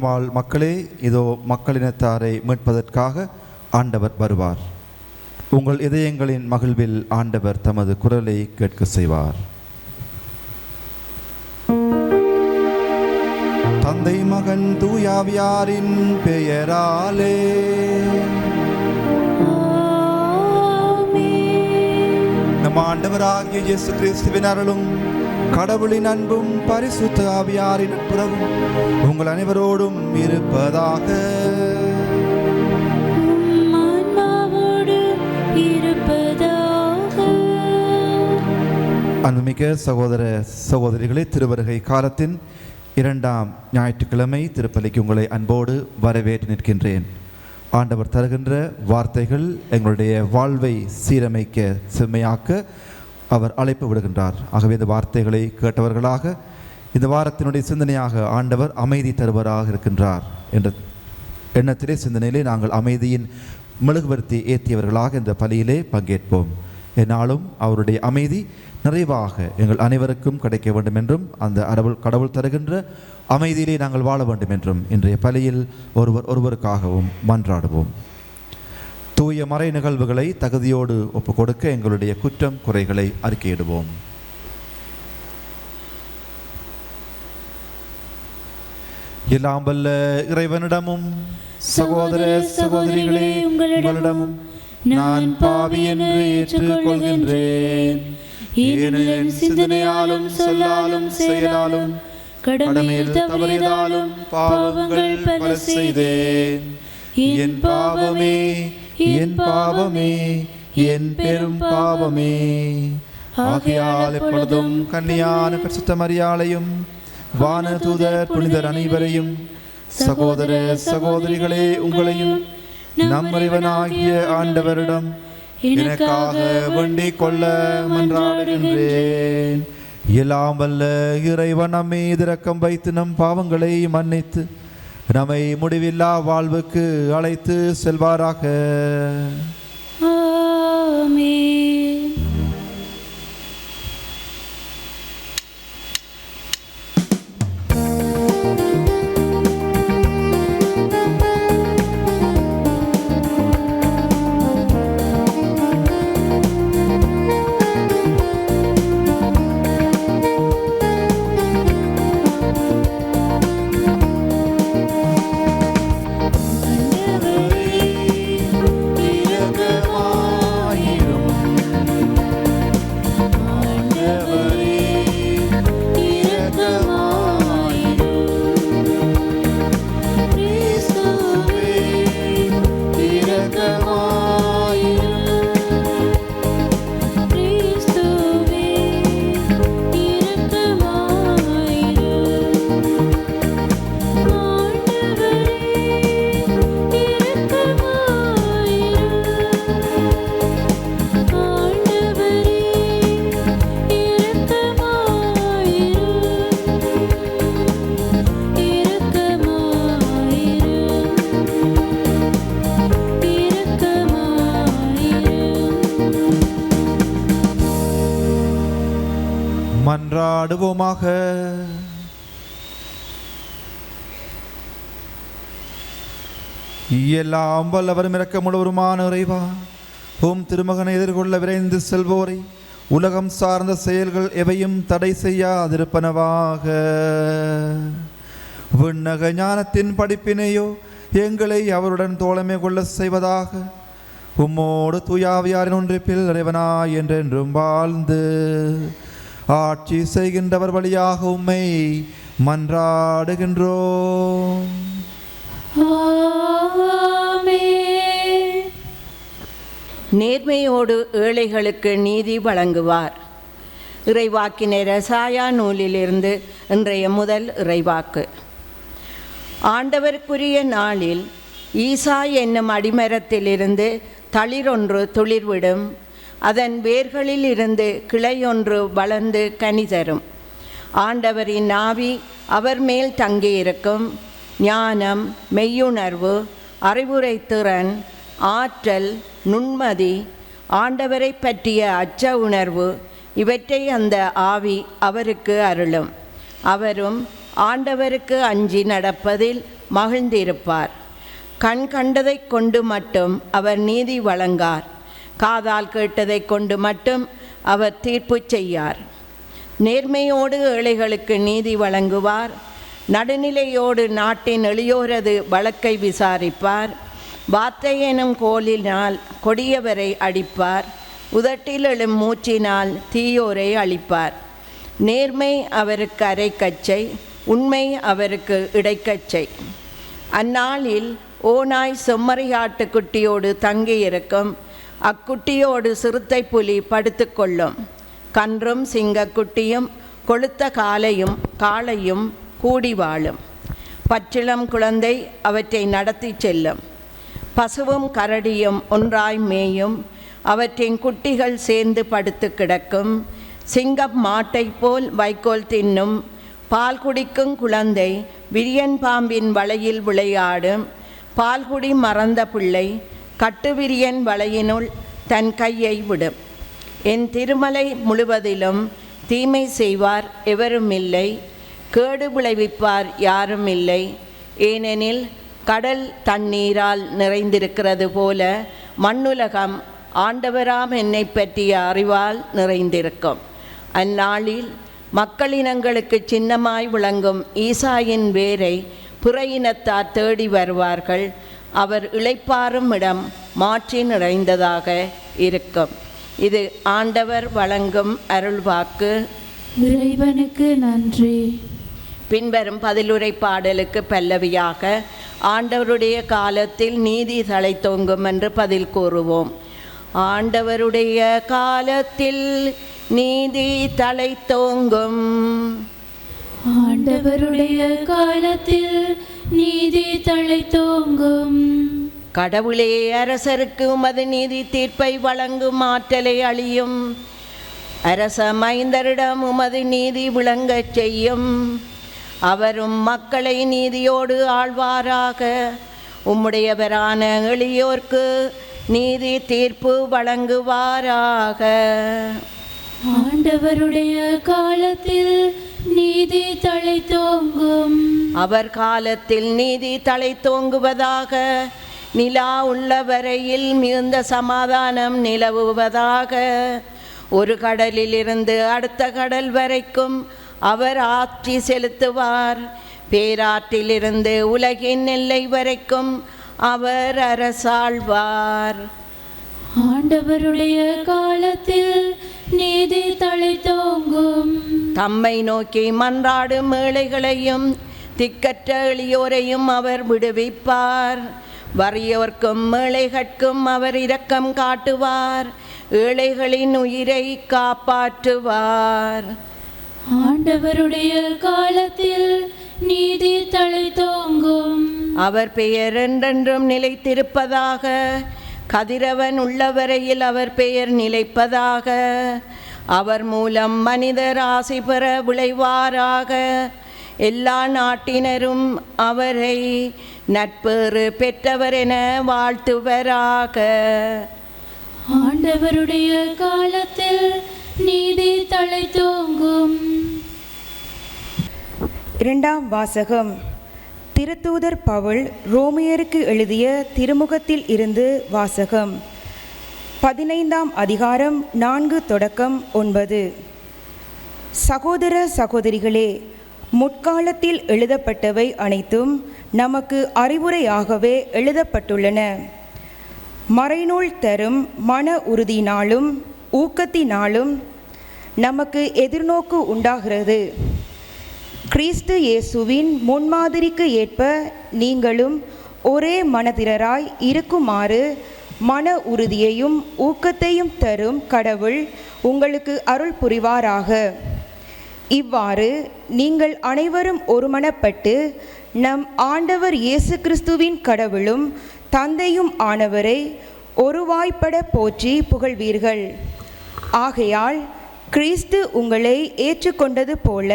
வாழ் மக்களே, இதோ மக்களினத்தாரை மீட்பதற்காக ஆண்டவர் வருவார். உங்கள் இதயங்களின் மகிழ்வில் ஆண்டவர் தமது குரலை கேட்க செய்வார். தந்தை மகன் தூயாவியாரின் பெயராலே நம் ஆண்டவராகிய இயேசு கிறிஸ்துவின் அருளும் கடவுளின் அன்பும் பரிசுத்த ஆவியாரின் நட்புறவும் உங்கள் அனைவரோடும் இருப்பதாக. அன்புமிக்க சகோதர சகோதரிகளே, திருவருகை காலத்தின் 2ஆம் ஞாயிற்றுக்கிழமை திருப்பலிக்கு உங்களை அன்போடு வரவேற்று நிற்கின்றேன். ஆண்டவர் தருகின்ற வார்த்தைகள் எங்களுடைய வாழ்வை சீரமைக்க செம்மையாக்க அவர் அழைப்பு விடுகின்றார். ஆகவே இந்த வார்த்தைகளை கேட்டவர்களாக இந்த வாரத்தினுடைய சிந்தனையாக ஆண்டவர் அமைதி தருவராக இருக்கின்றார் என்ற எண்ணத்திலே சிந்தனையிலே நாங்கள் அமைதியின் மெழுகுவர்த்தி ஏற்றியவர்களாக இந்த பலியிலே பங்கேற்போம். என்னாலும் அவருடைய அமைதி நிறைவாக எங்கள் அனைவருக்கும் கிடைக்க வேண்டும் என்றும் அந்த கடவுள் தருகின்ற அமைதியிலே நாங்கள் வாழ வேண்டும் என்றும் இன்றைய பலியில் ஒருவருக்காகவும் மன்றாடுவோம். தூய மறை நிகழ்வுகளை தகுதியோடு ஒப்புக் கொடுக்க எங்களுடைய குற்றம் குறைகளை அறிக்கையிடுவோம். எல்லாம் வல்ல இறைவனிடமும் சகோதர சகோதரிகளே உங்களிடமும் நான் பாவி என்று ஏற்றுக்கொள்கின்றேன். ஏனெனில் சிந்தனையாலும் சொல்லாலும் செயலாலும் கடமையில் தவறியதாலும் பாவங்கள் பல செய்தேன். என் பாவமே, என் பாவமே, என் பெரும் பாவமே. ஆகையால் எப்பொழுதும் கன்னியான பரிசுத்த மரியாளையும் வானதூதர் புனிதர் அனைவரையும் சகோதர சகோதரிகளே உங்களையும் நம் இறைவனாகிய ஆண்டவரிடம் எனக்காக வேண்டிக் கொள்ள மன்றாடுகின்றேன். எல்லாம் வல்ல இறைவன் நம்மை இரக்கம் வைத்து நம் பாவங்களை மன்னித்து நம்மை முடிவில்லா வாழ்வுக்கு அழைத்து செல்வாராக. ஆமென். மன்றாடுவோமாக. எல்லாம் வல்லவரும் இரக்கமுள்ளவருமான இறைவா, உம் திருமகனை எதிர்கொள்ள விரைந்து செல்வோரை உலகம் சார்ந்த செயல்கள் எவையும் தடை செய்யாதிருப்பனவாக. விண்ணக ஞானத்தின் படிப்பினையோ எங்களை அவருடன் தோழமை கொள்ள செய்வதாக. உம்மோடு தூயாவியாரின் ஒன்றிப்பில் இறைவனாய் என்றென்றும் வாழ்ந்து ஆட்சி செய்கின்றவர் வழியாக உம்மை மன்றாடுகின்றோம். நேர்மையோடு ஏழைகளுக்கு நீதி வழங்குவார். இறைவாக்கினர் எசாயா நூலிலிருந்து இன்றைய முதல் இறைவாக்கு. ஆண்டவருக்குரிய நாளில் ஈசா என்னும் அடிமரத்திலிருந்து தளிரொன்று துளிர்விடும். அதன் வேர்களில் இருந்து கிளையொன்று வளர்ந்து கனி தரும். ஆண்டவரின் ஆவி அவர் மேல் தங்கியிருக்கும். ஞானம், மெய்யுணர்வு, அறிவுரை திறன், ஆற்றல், நுண்மதி, ஆண்டவரை பற்றிய அச்ச உணர்வு இவற்றை அந்த ஆவி அவருக்கு அருளும். அவரும் ஆண்டவருக்கு அஞ்சி நடப்பதில் மகிழ்ந்திருப்பார். கண் கண்டதை கொண்டு மட்டும் அவர் நீதி வழங்கார். காதால் கேட்டதை கொண்டு மட்டும் அவர் தீர்ப்பு செய்யார். நேர்மையோடு ஏழைகளுக்கு நீதி வழங்குவார். நடுநிலையோடு நாட்டின் எளியோரது வழக்கை விசாரிப்பார். வார்த்தை எனும் கோலினால் கொடியவரை அடிப்பார். உதட்டில் எழும் மூச்சினால் தீயோரை அழிப்பார். நேர்மை அவருக்கு அரைக்கச்சை, உண்மை அவருக்கு இடைக்கச்சை. அந்நாளில் ஓநாய் செம்மறியாட்டு குட்டியோடு தங்கியிருக்கும். அக்குட்டியோடு சிறுத்தை புலி படுத்து கொள்ளும். கன்றும் சிங்கக்குட்டியும் கொளுத்த காளையும் கூடி வாழும். பச்சிளம் குழந்தை அவற்றை நடத்தி செல்லும். பசுவும் கரடியும் ஒன்றாய் மேயும். அவற்றின் குட்டிகள் சேர்ந்து படுத்து கிடக்கும். சிங்கம் மாட்டை போல் வைக்கோல் தின்னும். பால் குடிக்கும் குழந்தை விரியன் பாம்பின் வலையில் விளையாடும். பால்குடி மறந்த பிள்ளை கட்டுவிரியன் வலையினுள் தன் கையை விடும். என் திருமலை முழுவதிலும் தீமை செய்வார் எவரும் இல்லை, கேடு விளைவிப்பார் யாரும் இல்லை. ஏனெனில் கடல் தண்ணீரால் நிறைந்திருக்கிறது போல மண்ணுலகம் ஆண்டவராம் என்னை பற்றிய அறிவால் நிறைந்திருக்கும். அந்நாளில் மக்களினங்களுக்கு சின்னமாய் விளங்கும் ஈசாயின் வேரை பிற இனத்தார் தேடி வருவார்கள். அவர் இளைப்பாறும் இடம் மாற்றி நிறைந்ததாக இருக்கும். இது ஆண்டவர் வழங்கும் அருள்வாக்கு. இறைவனுக்கு நன்றி. பின்வரும் பதிலுரை பாடலுக்கு பல்லவியாக ஆண்டவருடைய காலத்தில் நீதி தழைத்தோங்கும் என்று பதில் கூறுவோம். ஆண்டவருடைய காலத்தில் நீதி தழைத்தோங்கும். ஆண்டவருடைய காலத்தில் நீதி தழைத்தோங்கும். கடவுளே, அரசருக்கு உமது நீதி தீர்ப்பை வழங்கும் ஆற்றலை அழியும். அரச மைந்தரிடம் உமது நீதி விளங்கச் செய்யும். அவரும் மக்களை நீதியோடு ஆழ்வாராக. உம்முடையவரான எளியோர்க்கு நீதி தீர்ப்பு வழங்குவாராக. ஆண்டவருடைய காலத்தில் நீதி தழைத்தோங்கும். அவர் காலத்தில் நீதி தழைத்தோங்குவதாக. நிலா உள்ள வரையில் மிகுந்த சமாதானம் நிலவுவதாக. ஒரு கடலிலிருந்து அடுத்த கடல் வரைக்கும் அவர் ஆட்சி செலுத்துவார். பேராற்றிலிருந்து உலகின் எல்லை வரைக்கும் அவர் அரசாழ்வார். ஆண்டவருடைய காலத்தில் நீதி தழைத்தோங்கும். தம்மை நோக்கி மன்றாடும் ஏழைகளையும் திக்கற்ற எளியோரையும் அவர் விடுவிப்பார். வறியோர்க்கும் ஏழைகட்கும் அவர் இரக்கம் காட்டுவார். ஏழைகளின் உயிரை காப்பாற்றுவார். ஆண்டவருடைய காலத்தில் நீதி தழைத்தோங்கும். அவர் பெயர் என்றென்றும் நிலைத்திருப்பதாக. கதிரவன் உள்ளவரையில் அவர் பெயர் நிலைப்பதாக. அவர் மூலம் மனிதர் ஆசி பெற விளைவாராக. எல்லா நாட்டினரும் அவரை நட்பேறு பெற்றவர் என வாழ்த்துவராக. ஆண்டவருடைய காலத்தில் நீதி தழைத்தோங்கும். இரண்டாம் வாசகம். திருத்தூதர் பவுல் ரோமியருக்கு எழுதிய திருமுகத்தில் இருந்து வாசகம். 15ஆம் அதிகாரம் 4 தொடக்கம் 9. சகோதர சகோதரிகளே, முற்காலத்தில் எழுதப்பட்டவை அனைத்தும் நமக்கு அறிவுரையாகவே எழுதப்பட்டுள்ளன. மறைநூல் தரும் மன உறுதியினாலும் ஊக்கத்தினாலும் நமக்கு எதிர்நோக்கு உண்டாகிறது. கிறிஸ்து இயேசுவின் முன்மாதிரிக்கு ஏற்ப நீங்களும் ஒரே மனதினராய் இருக்குமாறு மன உறுதியையும் ஊக்கத்தையும் தரும் கடவுள் உங்களுக்கு அருள் புரிவாராக. இவ்வாறு நீங்கள் அனைவரும் ஒருமனப்பட்டு நம் ஆண்டவர் இயேசு கிறிஸ்துவின் கடவுளும் தந்தையும் ஆனவரை ஒருவாய்ப்பட போற்றி புகழ்வீர்கள். ஆகையால் கிறிஸ்து உங்களை ஏற்றுக்கொண்டது போல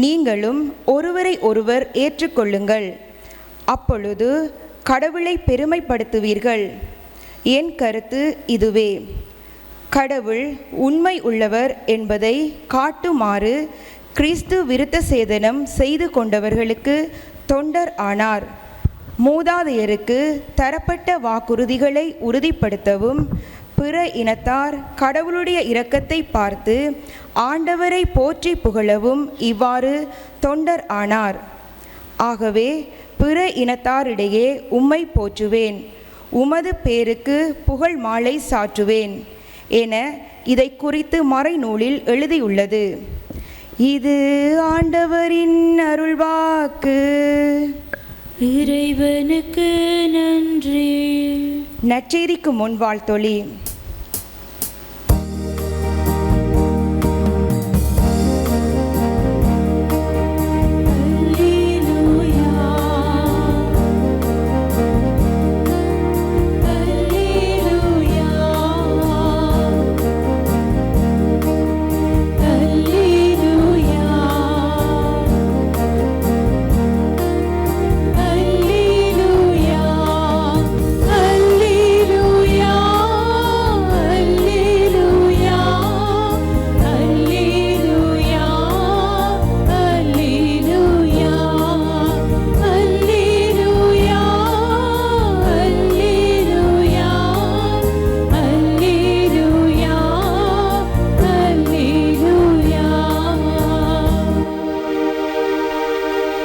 நீங்களும் ஒருவரை ஒருவர் ஏற்றுக்கொள்ளுங்கள். அப்பொழுது கடவுளை பெருமைப்படுத்துவீர்கள். என் கருத்து இதுவே. கடவுள் உண்மை உள்ளவர் என்பதை காட்டுமாறு கிறிஸ்து விருத்த சேதனம் செய்து கொண்டவர்களுக்கு தொண்டர் ஆனார். மூதாதையருக்கு தரப்பட்ட வாக்குறுதிகளை உறுதிப்படுத்தவும் பிற இனத்தார் கடவுளுடைய இரக்கத்தை பார்த்து ஆண்டவரை போற்றி புகழவும் இவ்வாறு தொண்டர் ஆனார். ஆகவே பிற இனத்தாரிடையே உம்மை போற்றுவேன், உமது பேருக்கு புகழ் மாலை சாற்றுவேன் என இதை குறித்து மறைநூலில் எழுதியுள்ளது. இது ஆண்டவரின் அருள்வாக்கு. இறைவனுக்கு நன்றி. நற்செய்திக்கு முன் வாழ்த்தொலி.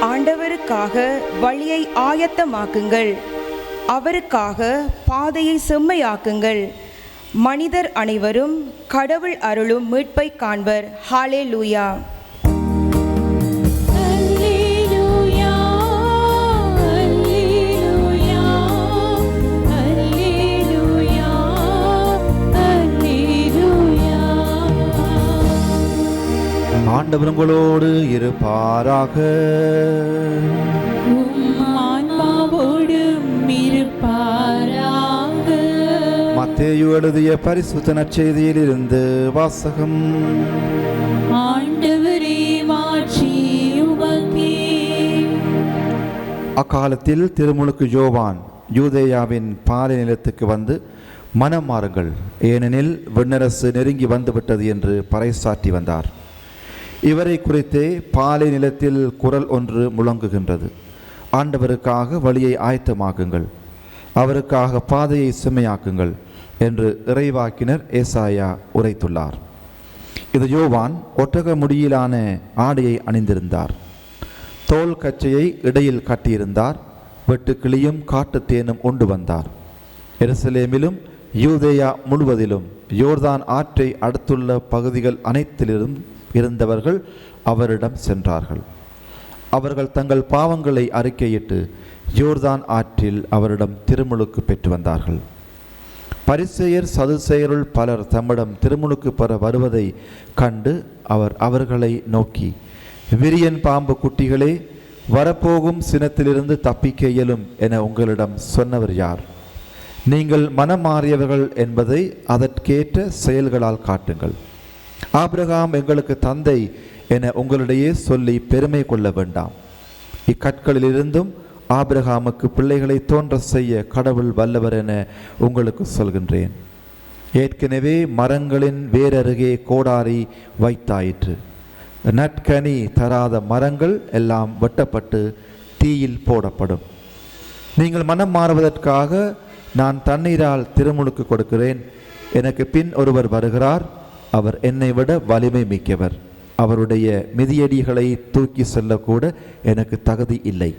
ஆண்டவருக்காக வழியை ஆயத்தமாக்குங்கள், அவருக்காக பாதையை செம்மையாக்குங்கள். மனிதர் அனைவரும் கடவுள் அருளும் மீட்பை காண்பர். ஹalleluya. ஆண்டவர் உங்களோடு இருப்பாராக. மத்தேயு எழுதிய பரிசுத்த நற்செய்தியில் இருந்து வாசகம். ஆண்டவரே மாட்சி உமக்கே. அக்காலத்தில் திருமுழுக்கு யோவான் யூதேயாவின் பாலை நிலத்துக்கு வந்து மனம் மாறுங்கள், ஏனெனில் விண்ணரசு நெருங்கி வந்துவிட்டது என்று பறைசாற்றி வந்தார். இவரை குறித்தே பாலை நிலத்தில் குரல் ஒன்று முழங்குகின்றது, ஆண்டவருக்காக வழியை ஆயத்தமாக்குங்கள், அவருக்காக பாதையை செம்மையாக்குங்கள் என்று இறைவாக்கினர் ஏசாயா உரைத்துள்ளார். இது யோவான் ஒட்டக முடியிலான ஆடையை அணிந்திருந்தார், தோல் கச்சையை இடையில் கட்டியிருந்தார், வெட்டுக்கிளியும் காட்டுத்தேனும் உண்டு வந்தார். எருசலேமிலும் யூதேயா முழுவதிலும் யோர்தான் ஆற்றை அடுத்துள்ள பகுதிகள் அனைத்திலும் இருந்தவர்கள் அவரிடம் சென்றார்கள். அவர்கள் தங்கள் பாவங்களை அறிக்கையிட்டு யோர்தான் ஆற்றில் அவரிடம் திருமுழுக்கு பெற்று வந்தார்கள். பரிசேயர் சதுசேயருள் பலர் தம்மிடம் திருமுழுக்கு பெற வருவதை கண்டு அவர் அவர்களை நோக்கி, விரியன் பாம்பு குட்டிகளே, வரப்போகும் சினத்திலிருந்து தப்பிக்க இயலும் என உங்களிடம் சொன்னவர் யார்? நீங்கள் மனம் மாறியவர்கள் என்பதை அதற்கேற்ற செயல்களால் காட்டுங்கள். ஆபிரகாம் எங்களுக்கு தந்தை என உங்களிடையே சொல்லி பெருமை கொள்ள வேண்டாம். இக்கற்களிலிருந்தும் ஆபிரகாமுக்கு பிள்ளைகளை தோன்ற செய்ய கடவுள் வல்லவர் என உங்களுக்கு சொல்கின்றேன். ஏற்கனவே மரங்களின் வேரருகே கோடாரி வைத்தாயிற்று. நற்கனி தராத மரங்கள் எல்லாம் வெட்டப்பட்டு தீயில் போடப்படும். நீங்கள் மனம் மாறுவதற்காக நான் தண்ணீரால் திருமுழுக்கு கொடுக்கிறேன். எனக்கு பின் ஒருவர் வருகிறார், அவர் என்னை விட வலிமை மிக்கவர். அவருடைய மிதியடிகளை தூக்கி செல்லக்கூட எனக்கு தகுதி இல்லை.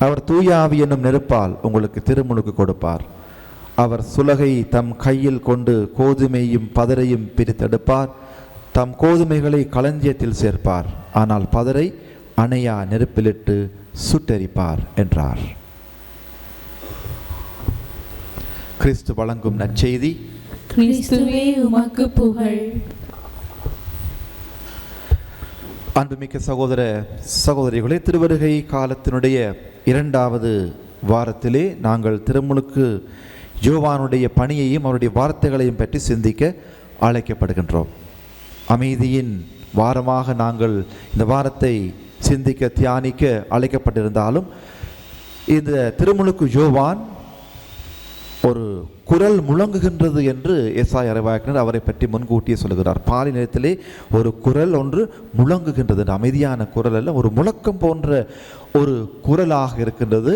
அவர் தூய ஆவி என்னும் நெருப்பால் உங்களுக்கு திருமுழுக்கு கொடுப்பார். அவர் சுலகை தம் கையில் கொண்டு கோதுமையும் பதரையும் பிரித்தெடுப்பார். தம் கோதுமைகளை களஞ்சியத்தில் சேர்ப்பார், ஆனால் பதரை அணையா நெருப்பிலிட்டு சுட்டெரிப்பார் என்றார். கிறிஸ்து வழங்கும் நற்செய்தி. கிறிஸ்துவே உமக்கு புகழ். அன்புமிக்க சகோதர சகோதரிகளே, திருவருகை காலத்தினுடைய இரண்டாவது வாரத்திலே நாங்கள் திருமுழுக்கு யோவானுடைய பணியையும் அவருடைய வார்த்தைகளையும் பற்றி சிந்திக்க அழைக்கப்படுகின்றோம். அமைதியின் வாரமாக நாங்கள் இந்த வாரத்தை சிந்திக்க தியானிக்க அழைக்கப்பட்டிருந்தாலும் இந்த திருமுழுக்கு யோவான் ஒரு குரல் முழங்குகின்றது என்று ஏசாயா இறைவாக்கினர் அவரை பற்றி முன்கூட்டியே சொல்லுகிறார். பாலை நேரத்திலே ஒரு குரல் ஒன்று முழங்குகின்றது, அமைதியான குரல் அல்ல, ஒரு முழக்கம் போன்ற ஒரு குரலாக இருக்கின்றது.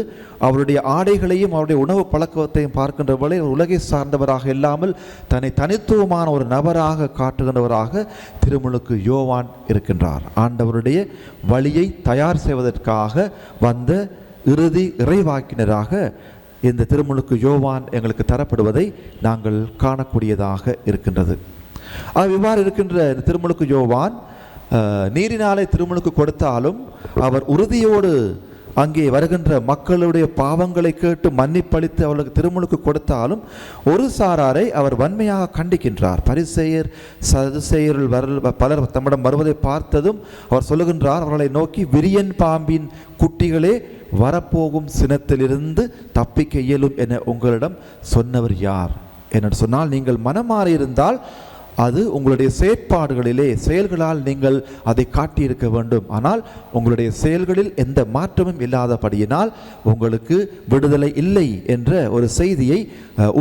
அவருடைய ஆடைகளையும் அவருடைய உணவு பழக்கத்தையும் பார்க்கின்ற வேளை உலகை சார்ந்தவராக இல்லாமல் தன்னை தனித்துவமான ஒரு நபராக காட்டுகின்றவராக திருமுழுக்கு யோவான் இருக்கின்றார். ஆண்டவருடைய வழியை தயார் செய்வதற்காக வந்த இறுதி இறைவாக்கினராக இந்த திருமுழுக்கு யோவான் எங்களுக்கு தரப்படுவதை நாங்கள் காணக்கூடியதாக இருக்கின்றது. இவ்வாறு இருக்கின்ற இந்த திருமுழுக்கு யோவான் நீரினாலே திருமுழுக்கு கொடுத்தாலும் அவர் உறுதியோடு அங்கே வருகின்ற மக்களுடைய பாவங்களை கேட்டு மன்னிப்பளித்து அவர்களுக்கு திருமுழுக்கு கொடுத்தாலும் ஒரு சாராரை அவர் வன்மையாக கண்டிக்கின்றார். பரிசேயர் சதுசேயர்கள் பலர் தம்மிடம் வருவதை பார்த்ததும் அவர் சொல்லுகின்றார், அவர்களை நோக்கி, விரியன் பாம்பின் குட்டிகளே, வரப்போகும் சினத்திலிருந்து தப்பிக்க இயலும் என உங்களிடம் சொன்னவர் யார் என்று சொன்னால், நீங்கள் மனமாறி இருந்தால் அது உங்களுடைய செயற்பாடுகளிலே செயல்களால் நீங்கள் அதை காட்டியிருக்க வேண்டும். ஆனால் உங்களுடைய செயல்களில் எந்த மாற்றமும் இல்லாதபடியினால் உங்களுக்கு விடுதலை இல்லை என்ற ஒரு செய்தியை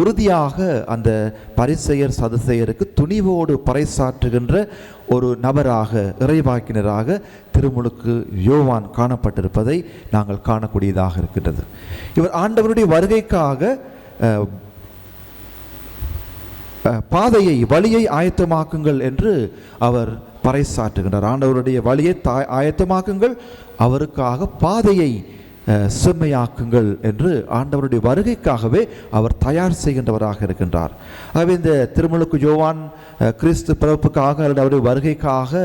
உறுதியாக அந்த பரிசேயர் சதுசேயருக்கு துணிவோடு பறைசாற்றுகின்ற ஒரு நபராக, இறைவாக்கினராக திருமுழுக்கு யோவான் காணப்பட்டிருப்பதை நாங்கள் காணக்கூடியதாக இருக்கின்றது. இவர் ஆண்டவருடைய வருகைக்காக பாதையை, வழியை ஆயத்தமாக்குங்கள் என்று அவர் பறைசாற்றுகின்றார். ஆண்டவருடைய வழியை ஆயத்தமாக்குங்கள், அவருக்காக பாதையை செம்மையாக்குங்கள் என்று ஆண்டவருடைய வருகைக்காகவே அவர் தயார் செய்கின்றவராக இருக்கின்றார். ஆகவே இந்த திருமுழுக்கு யோவான் கிறிஸ்து பிறப்புக்காக அல்லது அவருடைய வருகைக்காக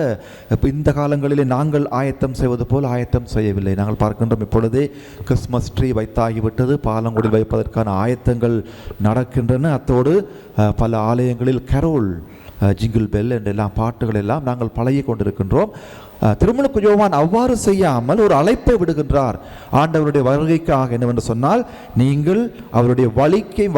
இந்த காலங்களிலே நாங்கள் ஆயத்தம் செய்வது போல் ஆயத்தம் செய்யவில்லை. நாங்கள் பார்க்கின்றோம், இப்பொழுதே கிறிஸ்மஸ் ட்ரீ வைத்தாகிவிட்டது, பாலங்குடியில் வைப்பதற்கான ஆயத்தங்கள் நடக்கின்றன. அத்தோடு பல ஆலயங்களில் கரோல், ஜிங்கிள் பெல் என்றெல்லாம் பாட்டுகள் எல்லாம் நாங்கள் பழகி கொண்டிருக்கின்றோம். திருமுழுக்கு யோவான் அவ்வாறு செய்யாமல் ஒரு அழைப்பை விடுகின்றார் ஆண்டவருடைய வருகைக்காக. என்னவென்று சொன்னால், நீங்கள் அவருடைய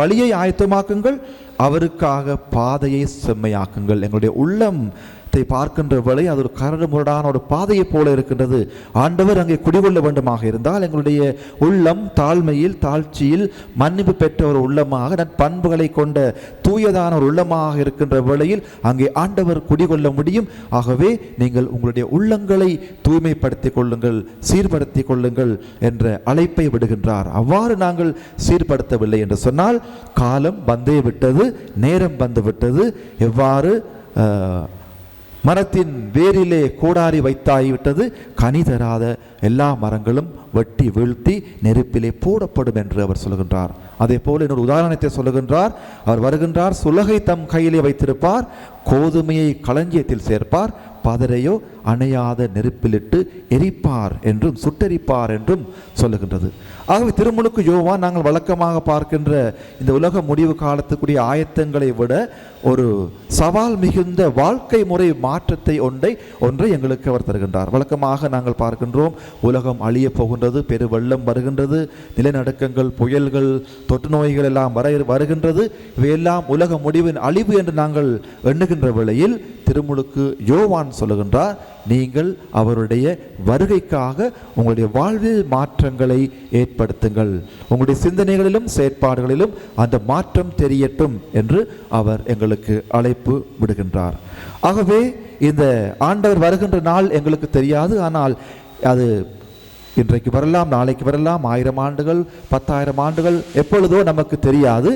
வழியை ஆயத்தமாக்குங்கள், அவருக்காக பாதையை செம்மையாக்குங்கள். எங்களுடைய உள்ளத்தை பார்க்கின்ற வேளை அது ஒரு கரடு முரடான ஒரு பாதையை போல இருக்கின்றது. ஆண்டவர் அங்கே குடிகொள்ள வேண்டுமாக இருந்தால் எங்களுடைய உள்ளம் தாழ்மையில், தாழ்ச்சியில், மன்னிப்பு பெற்ற ஒரு உள்ளமாக, நற்பண்புகளை கொண்ட தூயதான ஒரு உள்ளமாக இருக்கின்ற வேளையில் அங்கே ஆண்டவர் குடிகொள்ள முடியும். ஆகவே நீங்கள் உங்களுடைய உள்ளங்களை தூய்மைப்படுத்திக் கொள்ளுங்கள், சீர்படுத்திக் கொள்ளுங்கள் என்ற அழைப்பை விடுகின்றார். அவ்வாறு நாங்கள் சீர்படுத்தவில்லை என்று சொன்னால் காலம் வந்தே விட்டது, நேரம் வந்து விட்டது. எவ்வாறு மரத்தின் வேரிலே கோடாரி வைத்தாகிவிட்டது, கனி தராத எல்லா மரங்களும் வெட்டி வீழ்த்தி நெருப்பிலே போடப்படும் என்று அவர் சொல்லுகின்றார். அதே போல இன்னொரு உதாரணத்தை சொல்லுகின்றார். அவர் வருகின்றார், சுலகை தம் கையிலே வைத்திருப்பார், கோதுமையை களஞ்சியத்தில் சேர்ப்பார், பதரையோ அணையாத நெருப்பிலிட்டு எரிப்பார் என்றும் சுட்டெரிப்பார் என்றும் சொல்லுகின்றது. ஆகவே திருமுழுக்கு யோவான் நாங்கள் வழக்கமாக பார்க்கின்ற இந்த உலக முடிவு காலத்துக்குரிய ஆயத்தங்களை விட ஒரு சவால் மிகுந்த வாழ்க்கை முறை மாற்றத்தை ஒன்றை எங்களுக்கு அவர் தருகின்றார். வழக்கமாக நாங்கள் பார்க்கின்றோம், உலகம் அழிய போகின்றது, பெரு வெள்ளம் வருகின்றது, நிலநடுக்கங்கள், புயல்கள், தொற்று நோய்கள் எல்லாம் வருகின்றது. இவையெல்லாம் உலக முடிவின் அழிவு என்று நாங்கள் எண்ணுகின்ற வேளையில் திருமுழுக்கு யோவான் சொல்லுகின்றார், நீங்கள் அவருடைய வருகைக்காக உங்களுடைய வாழ்வில் மாற்றங்களை ஏற்படுத்துங்கள், உங்களுடைய சிந்தனைகளிலும் செயற்பாடுகளிலும் அந்த மாற்றம் தெரியட்டும் என்று அவர் எங்களுக்கு அழைப்பு விடுகின்றார். ஆகவே இந்த ஆண்டவர் வருகின்ற நாள் எங்களுக்கு தெரியாது. ஆனால் அது இன்றைக்கு வரலாம், நாளைக்கு வரலாம், 1000 ஆண்டுகள், 10,000 ஆண்டுகள், எப்பொழுதோ நமக்கு தெரியாது.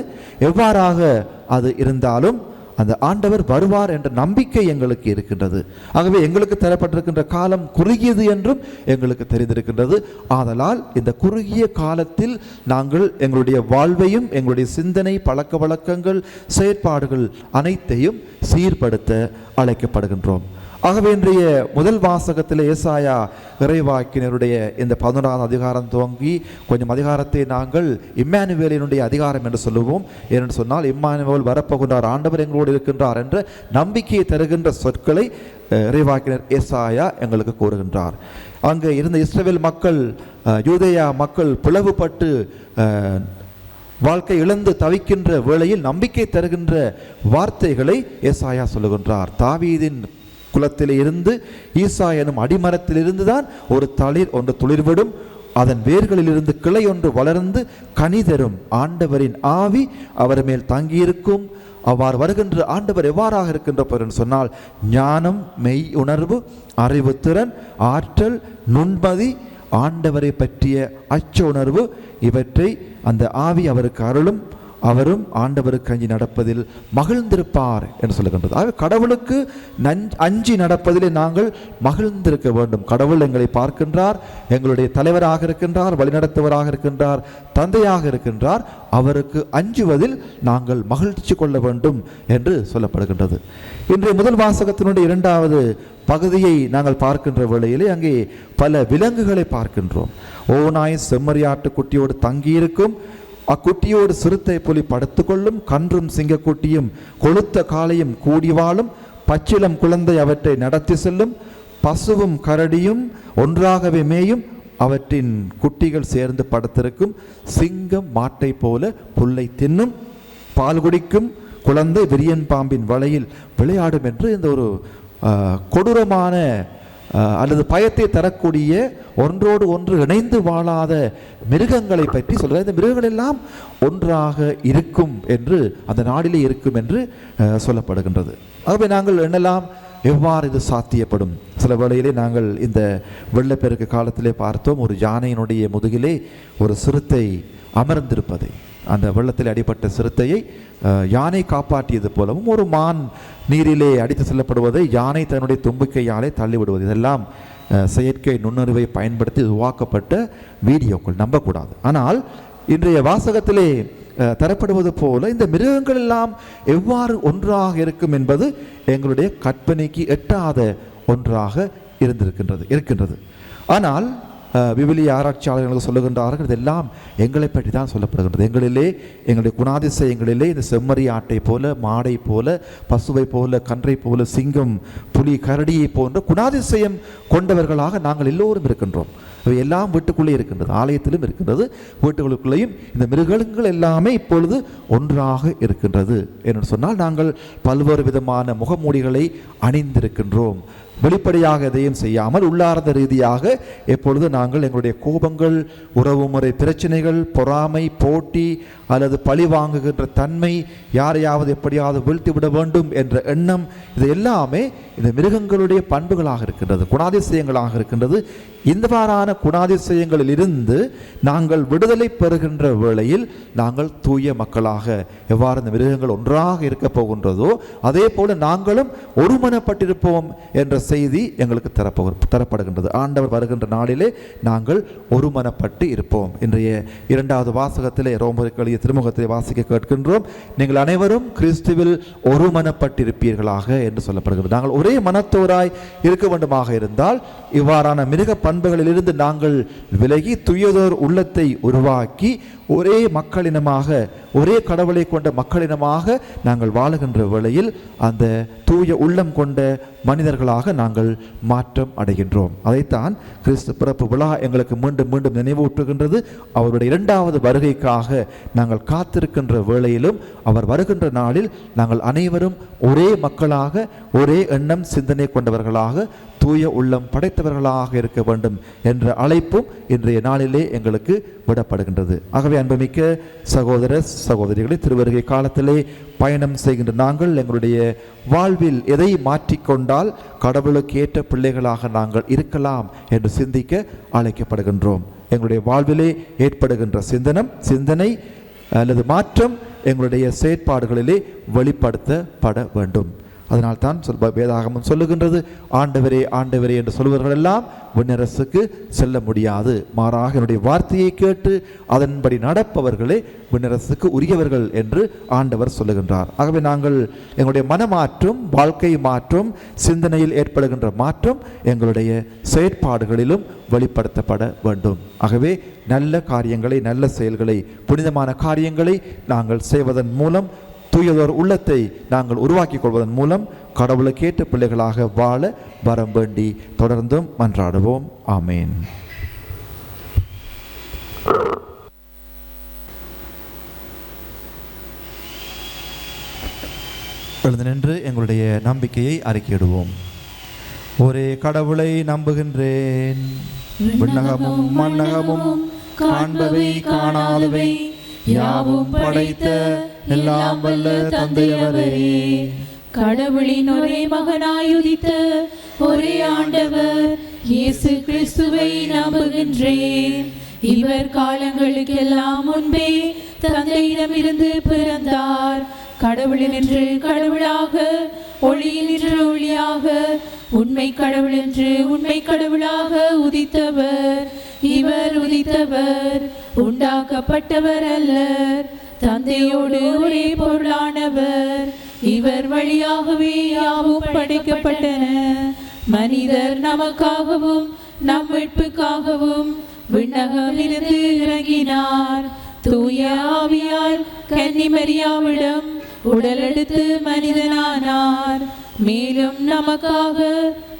எவ்வாறாக அது இருந்தாலும் அந்த ஆண்டவர் வருவார் என்ற நம்பிக்கை எங்களுக்கு இருக்கின்றது. ஆகவே எங்களுக்கு தரப்பட்டிருக்கின்ற காலம் குறுகியது என்றும் எங்களுக்கு தெரிந்திருக்கின்றது. ஆதலால் இந்த குறுகிய காலத்தில் நாங்கள் எங்களுடைய வாழ்வையும் எங்களுடைய சிந்தனை, பழக்க வழக்கங்கள், செயற்பாடுகள் அனைத்தையும் சீர்படுத்த அழைக்கப்படுகின்றோம். ஆகவே இன்றைய முதல் வாசகத்தில் ஏசாயா இறைவாக்கினருடைய இந்த 11ஆம் அதிகாரம் துவங்கி கொஞ்சம் அதிகாரத்தை நாங்கள் இம்மானுவேலினுடைய அதிகாரம் என்று சொல்லுவோம். ஏனென்று சொன்னால் இம்மானுவேல் வரப்போகின்றார், ஆண்டவர் எங்களோடு இருக்கின்றார் என்ற நம்பிக்கையை தருகின்ற சொற்களை இறைவாக்கினர் ஏசாயா எங்களுக்கு கூறுகின்றார். அங்கே இருந்த இஸ்ரவேல் மக்கள், யூதேயா மக்கள் பிளவுபட்டு வாழ்க்கை இழந்து தவிக்கின்ற வேளையில் நம்பிக்கை தருகின்ற வார்த்தைகளை ஏசாயா சொல்லுகின்றார். தாவீதின் குலத்திலே இருந்து, ஈசா எனும் அடிமரத்திலிருந்து தான் ஒரு தளிர் ஒன்று துளிர்விடும், அதன் வேர்களிலிருந்து கிளை ஒன்று வளர்ந்து கனி தரும். ஆண்டவரின் ஆவி அவர் மேல் தங்கியிருக்கும். அவ்வாறு வருகின்ற ஆண்டவர் எவ்வாறாக இருக்கின்ற சொன்னால், ஞானம், மெய் உணர்வு, அறிவுத்திறன், ஆற்றல், நுண்மதி, ஆண்டவரை பற்றிய அச்ச உணர்வு, இவற்றை அந்த ஆவி அவருக்கு அருளும். அவரும் ஆண்டவருக்கு அஞ்சி நடப்பதில் மகிழ்ந்திருப்பார் என்று சொல்லுகின்றது. ஆகவே கடவுளுக்கு அஞ்சி நடப்பதிலே நாங்கள் மகிழ்ந்திருக்க வேண்டும். கடவுள் எங்களை பார்க்கின்றார், எங்களுடைய தலைவராக இருக்கின்றார், வழிநடத்துவராக இருக்கின்றார், தந்தையாக இருக்கின்றார். அவருக்கு அஞ்சுவதில் நாங்கள் மகிழ்ச்சி கொள்ள வேண்டும் என்று சொல்லப்படுகின்றது. இன்றைய முதல் வாசகத்தினுடைய இரண்டாவது பகுதியை நாங்கள் பார்க்கின்ற வேளையிலே அங்கே பல விலங்குகளை பார்க்கின்றோம். ஓநாய் செம்மறியாட்டு குட்டியோடு தங்கியிருக்கும். அக்குட்டியோடு சிறுத்தை புலி படுத்துக்கொள்ளும். கன்றும் சிங்கக்குட்டியும் கொளுத்த காளையும் கூடி வாழும். பச்சிலம் குழந்தை அவற்றை நடத்தி செல்லும். பசுவும் கரடியும் ஒன்றாகவே மேயும். அவற்றின் குட்டிகள் சேர்ந்து படுத்திருக்கும். சிங்கம் மாட்டை போல புல்லை தின்னும். பால் குடிக்கும் குழந்தை விரியன் பாம்பின் வலையில் விளையாடும் என்று இந்த ஒரு கொடூரமான அல்லது பயத்தை தரக்கூடிய ஒன்றோடு ஒன்று இணைந்து வாழாத மிருகங்களை பற்றி சொல்கிறார். இந்த மிருகங்கள் எல்லாம் ஒன்றாக இருக்கும் என்று, அந்த நாடிலே இருக்கும் என்று சொல்லப்படுகின்றது. ஆகவே நாங்கள் எண்ணலாம், எவ்வாறு இது சாத்தியப்படும்? சில வேளையிலே நாங்கள் இந்த வெள்ளப்பெருக்கு காலத்திலே பார்த்தோம், ஒரு யானையினுடைய முதுகிலே ஒரு சிறுத்தை அமர்ந்திருப்பதை. அந்த வெள்ளத்தில் அடிபட்ட சிறுத்தையை யானை காப்பாற்றியது போலவும், ஒரு மான் நீரிலே அடித்து செல்லப்படுவதை யானை தன்னுடைய தும்பிக்கையாலே தள்ளிவிடுவது, இதெல்லாம் செயற்கை நுண்ணறிவை பயன்படுத்தி உருவாக்கப்பட்ட வீடியோக்கள், நம்பக்கூடாது. ஆனால் இன்றைய வாசகத்திலே தரப்படுவது போல இந்த மிருகங்கள் எல்லாம் எவ்வாறு ஒன்றாக இருக்கும் என்பது எங்களுடைய கற்பனைக்கு எட்டாத ஒன்றாக இருக்கின்றது. ஆனால் விவிலிய ஆராய்ச்சியாளர்களுக்கு சொல்லுகின்றார்கள், இதெல்லாம் எங்களை பற்றி தான் சொல்லப்படுகின்றது. எங்களுடைய குணாதிசயங்களிலே இந்த செம்மறி ஆட்டை போல, மாடை போல, பசுவை போல, கன்றை போல, சிங்கம், புலி, கரடியை போன்ற குணாதிசயம் கொண்டவர்களாக நாங்கள் எல்லோரும் இருக்கின்றோம். அவை எல்லாம் வீட்டுக்குள்ளே இருக்கின்றது, ஆலயத்திலும் இருக்கின்றது, வீட்டுகளுக்குள்ளேயும் இந்த மிருகங்கள் எல்லாமே இப்பொழுது ஒன்றாக இருக்கின்றது என்று சொன்னால், நாங்கள் பல்வேறு விதமான முகமூடிகளை அணிந்திருக்கின்றோம். வெளிப்படையாக எதையும் செய்யாமல் உள்ளார்ந்த ரீதியாக எப்பொழுது நாங்கள் எங்களுடைய கோபங்கள், உறவுமுறை பிரச்சனைகள், பொறாமை, போட்டி அல்லது பழி வாங்குகின்ற தன்மை, யாரையாவது எப்படியாவது வீழ்த்தி விட வேண்டும் என்ற எண்ணம், இது எல்லாமே இந்த மிருகங்களுடைய பண்புகளாக இருக்கின்றது, குணாதிசயங்களாக இருக்கின்றது. இந்தவாறான குணாதிசயங்களில் இருந்து நாங்கள் விடுதலை பெறுகின்ற வேளையில் நாங்கள் தூய மக்களாக, எவ்வாறு இந்த மிருகங்கள் ஒன்றாக இருக்க போகின்றதோ அதே போல நாங்களும் ஒருமனப்பட்டிருப்போம் என்ற செய்தி எங்களுக்கு தரப்படுகின்றது. ஆண்டவர் வருகின்ற நாளிலே நாங்கள் ஒருமனப்பட்டு இருப்போம். இன்றைய இரண்டாவது வாசகத்திலே, ரோமருக்கு எழுதிய திருமுகத்திலே வாசிக்க கேட்கின்றோம், நீங்கள் அனைவரும் கிறிஸ்துவில் ஒருமனப்பட்டிருப்பீர்களாக என்று சொல்லப்படுகிறது. நாங்கள் ஒரே மனத்தோராய் இருக்க வேண்டுமாக இருந்தால் இவ்வாறான மிருக பண்புகளிலிருந்து நாங்கள் விலகி துயதோர் உள்ளத்தை உருவாக்கி ஒரே மக்களினமாக, ஒரே கடவுளை கொண்ட மக்களினமாக நாங்கள் வாழுகின்ற வேளையில் அந்த தூய உள்ளம் கொண்ட மனிதர்களாக நாங்கள் மாற்றம் அடைகின்றோம். அதைத்தான் கிறிஸ்து பிறப்பு விழா எங்களுக்கு மீண்டும் மீண்டும் நினைவூட்டுகின்றது. அவருடைய இரண்டாவது வருகைக்காக நாங்கள் காத்திருக்கின்ற வேளையிலும் அவர் வருகின்ற நாளில் நாங்கள் அனைவரும் ஒரே மக்களாக, ஒரே எண்ணம் சிந்தனை கொண்டவர்களாக, தூய உள்ளம் படைத்தவர்களாக இருக்க வேண்டும் என்ற அழைப்பும் இன்றைய நாளிலே எங்களுக்கு விடப்படுகின்றது. ஆகவே அன்புமிக்க சகோதர சகோதரிகளை, திருவருகை காலத்திலே பயணம் செய்கின்ற நாங்கள் எங்களுடைய வாழ்வில் எதை மாற்றிக்கொண்டால் கடவுளுக்கு ஏற்ற பிள்ளைகளாக நாங்கள் இருக்கலாம் என்று சிந்திக்க அழைக்கப்படுகின்றோம். எங்களுடைய வாழ்விலே ஏற்படுகின்ற சிந்தனை அல்லது மாற்றம் எங்களுடைய செயற்பாடுகளிலே வெளிப்படுத்தப்பட வேண்டும். அதனால் தான் வேதாகமம் சொல்லுகின்றது, ஆண்டவரே ஆண்டவரே என்று சொல்வர்கள் எல்லாம் விண்ணரசுக்கு செல்ல முடியாது, மாறாக என்னுடைய வார்த்தையை கேட்டு அதன்படி நடப்பவர்களே விண்ணரசுக்கு உரியவர்கள் என்று ஆண்டவர் சொல்லுகின்றார். ஆகவே நாங்கள் எங்களுடைய மனமாற்றம், வாழ்க்கை மாற்றம், சிந்தனையில் ஏற்படுகின்ற மாற்றம் எங்களுடைய செயற்பாடுகளிலும் வெளிப்படுத்தப்பட வேண்டும். ஆகவே நல்ல காரியங்களை, நல்ல செயல்களை, புனிதமான காரியங்களை நாங்கள் செய்வதன் மூலம், தூயதோர் உள்ளத்தை நாங்கள் உருவாக்கிக் கொள்வதன் மூலம் கடவுளுக்கு ஏற்ற பிள்ளைகளாக வாழ வரம் வேண்டி தொடர்ந்தும் மன்றாடுவோம். ஆமேன். எழுந்து நின்று எங்களுடைய நம்பிக்கையை அறிக்கையிடுவோம். ஒரே கடவுளை நம்புகின்றேன், விண்ணகமும் மண்ணகமும் காண்பவை காணாதவை யாவும் படைத்த எல்லாம் வல்ல தந்தையவரே, கடவுளின் ஒரே மகனாய் உதித்த ஒரே ஆண்டவர் இயேசு கிறிஸ்துவை நம்புகின்றேன். இவர் காலங்களுக்கெல்லாம் முன்பே தந்தையிடமிருந்து பிறந்தார். கடவுளில் என்று கடவுளாக, ஒளியில் என்று ஒளியாக, உண்மை கடவுள் என்று உண்மை கடவுளாக உதித்தவர். இவர் உதித்தவர் உண்டாக்கப்பட்டவர் அல்லர், தந்தையோடு ஒரே பொருளானவர். இவர் வழியாகவே யாவும் படைக்கப்பட்டன. மனிதர் நமக்காகவும் நம் மீட்புக்காகவும் விண்ணகமிருந்து இறங்கினார். தூய ஆவியால் கன்னிமரியாவிடம் உடல் எடுத்து மனிதனானார். மேலும் நமக்காக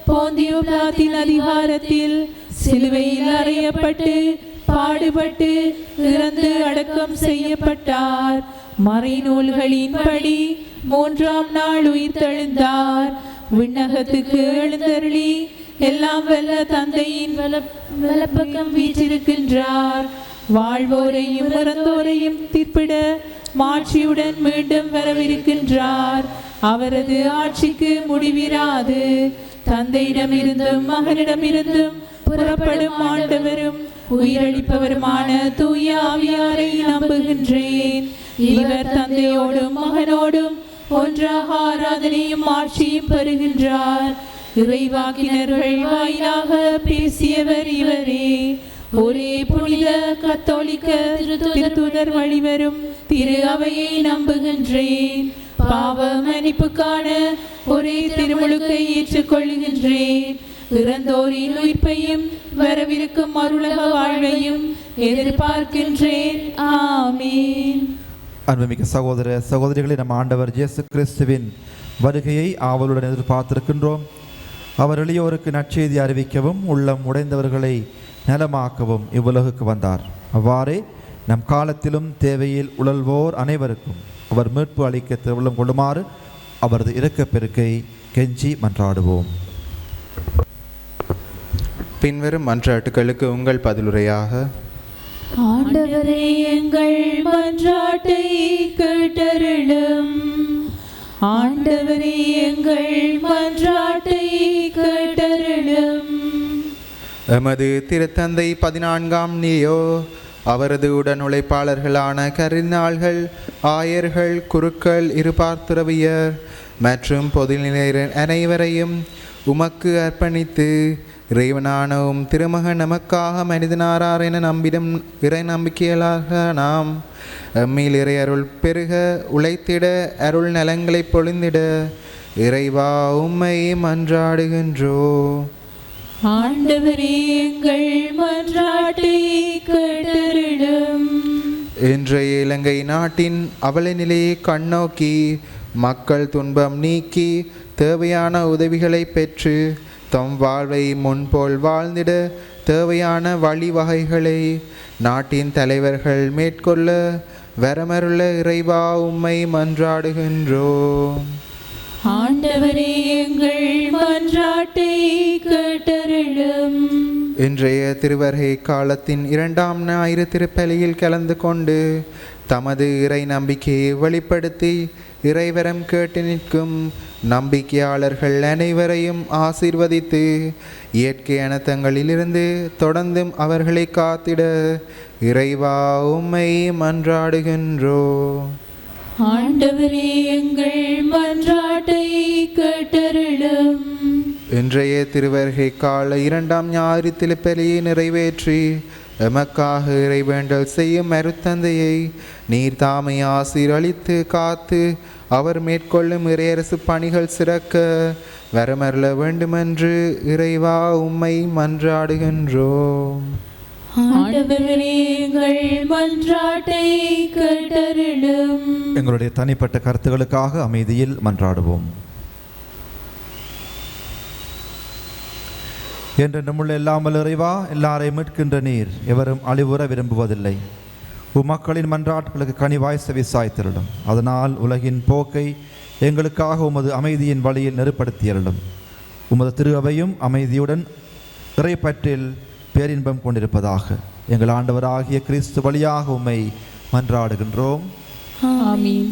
போந்தியு பிலாத்தின் அதிகாரத்தில் சிலுவையில் அறையப்பட்டு பாடுபட்டு இறந்து அடக்கம் செய்யப்பட்டார். மறைநூல்களின்படி 3ஆம் நாள் உயிர்த்தெழுந்தார். விண்ணகத்துக்கு எழுந்தருளி எல்லாம் வல்ல தந்தையின் வலப்பக்கம் வீற்றிருக்கின்றார். வாழ்வோரையும் இறந்தோரையும் தீர்ப்பிட மாட்சியுடன் மீண்டும் வரவிருக்கின்றார். அவரது ஆட்சிக்கு முடிவிராது. தந்தையிடமிருந்தும் மகனிடமிருந்தும் புறப்படும் ஆண்டவரும் உயிரளிப்பவருமான தூய ஆவியாரை நம்புகின்றேன். இவர் தந்தையோடும் மகனோடும் ஒன்றாக ஆராதனையும் ஆட்சியும் பெறுகின்றார். இறைவாக்கினர்கள் வாயிலாக பேசியவர் இவரே. ஒரே புனித கத்தோலிக்க திருத்தூதர் வழிவரும் திரு அவையை நம்புகின்றேன். பாவ மன்னிப்புக்கான ஒரே திருமுழுக்கை ஏற்றுக்கொள்கின்றேன். இறந்தோரின் உயிர்ப்பையும் வரவிருக்கும் மறுலக வாழ்வையும் எதிர்பார்க்கின்றேன். ஆமீன். அன்புமிக்க சகோதர சகோதரிகளை, நம் ஆண்டவர் இயேசு கிறிஸ்துவின் வருகையை ஆவலுடன் எதிர்பார்த்திருக்கின்றோம். அவர் எளியோருக்கு நற்செய்தி அறிவிக்கவும் உள்ளம் உடைந்தவர்களை நலமாக்கவும் இவ்வுலகுக்கு வந்தார். அவ்வாறே நம் காலத்திலும் தேவையில் உழல்வோர் அனைவருக்கும் அவர் மீட்பு அளிக்க திருவுள்ளம் கொள்ளுமாறு அவரது இரக்கப் பெருக்கை கெஞ்சி மன்றாடுவோம். பின்வரும் மன்றாட்டுகளுக்கு உங்கள் பதிலுரையாக: ஆண்டவரே, எங்கள் மன்றாட்டை கேட்டருளும். ஆண்டவரே, எங்கள் மன்றாட்டை கேட்டருளும். எமது திருத்தந்தை 14ஆம் லியோ அவரது உடன் உழைப்பாளர்களான கரிநாள்கள், ஆயர்கள், குருக்கள், இருபார்த்துறவியர் மற்றும் பொதுநிலையர் அனைவரையும் உமக்கு அர்ப்பணித்து இறைவனானவும் திருமகன் நமக்காக மனிதனாரார் என நம்பிடும் இறை நம்பிக்கையாளராக நாம் எம்மில் இறை அருள் பெருக உழைத்திட அருள் நலங்களை பொழிந்திட இறைவா உம்மை மன்றாடுகின்றோ. ஆண்டவரே, எங்கள் மன்றாட்டை கேட்டருளும். இன்றைய இலங்கை நாட்டின் அவல நிலையை கண்ணோக்கி மக்கள் துன்பம் நீக்கி தேவையான உதவிகளை பெற்று தம் வாழ்வை முன்போல் வாழ்ந்திட தேவையான வழிவகைகளை நாட்டின் தலைவர்கள் மேற்கொள்ள வரமருள இறைவா உம்மை மன்றாடுகின்றோம். ஆண்டவரே, எங்கள் மன்றாட்டை கேட்டருளும். இன்றைய திருவருகை காலத்தின் 2ஆம் ஞாயிறு திருப்பலியில் கலந்து கொண்டு தமது இறை நம்பிக்கையை வெளிப்படுத்தி இறைவரம் கேட்டு நிற்கும் நம்பிக்கையாளர்கள் அனைவரையும் ஆசீர்வதித்து இயற்கை அனர்த்தங்களிலிருந்து தொடர்ந்தும் அவர்களை காத்திட இறைவா உம்மை மன்றாடுகின்றோ. ஆண்டவரே, எங்கள் மன்றாட்டை கேட்டருளும். இன்றைய திருவருகை கால 2ஆம் ஞாயிறு திருப்பலியை நிறைவேற்றி எமக்காக இறைவேண்டல் செய்யும் அருத்தந்தையை நீர் தாமை ஆசீர்வளித்து காத்து அவர் மேற்கொள்ளும் இறையரசு பணிகள் சிறக்க வரமருள வேண்டுமென்று இறைவா உம்மை மன்றாடுகின்றோம். ஆண்டவரே, எங்கள் மன்றாட்டை கேட்டருளும். எங்களுடைய தனிப்பட்ட கருத்துக்களுக்காக அமைதியில் மன்றாடுவோம். என்று நம்முள்ள எல்லாமல் இறைவா, எல்லாரையும் மீட்கின்ற நீர் எவரும் அழிவுற விரும்புவதில்லை. உம்மக்களின் மன்றாட்டுகளுக்கு கனிவாய் செவிசாய்த்திரளும். அதனால் உலகின் போக்கை எங்களுக்காக உமது அமைதியின் வழியில் நெருப்படுத்தியருளும். உமது திரு அவையும் அமைதியுடன் இறைப்பற்றில் பேரின்பம் கொண்டிருப்பதாக. எங்கள் ஆண்டவராகிய கிறிஸ்து வழியாக உம்மை மன்றாடுகின்றோம். ஆமென்.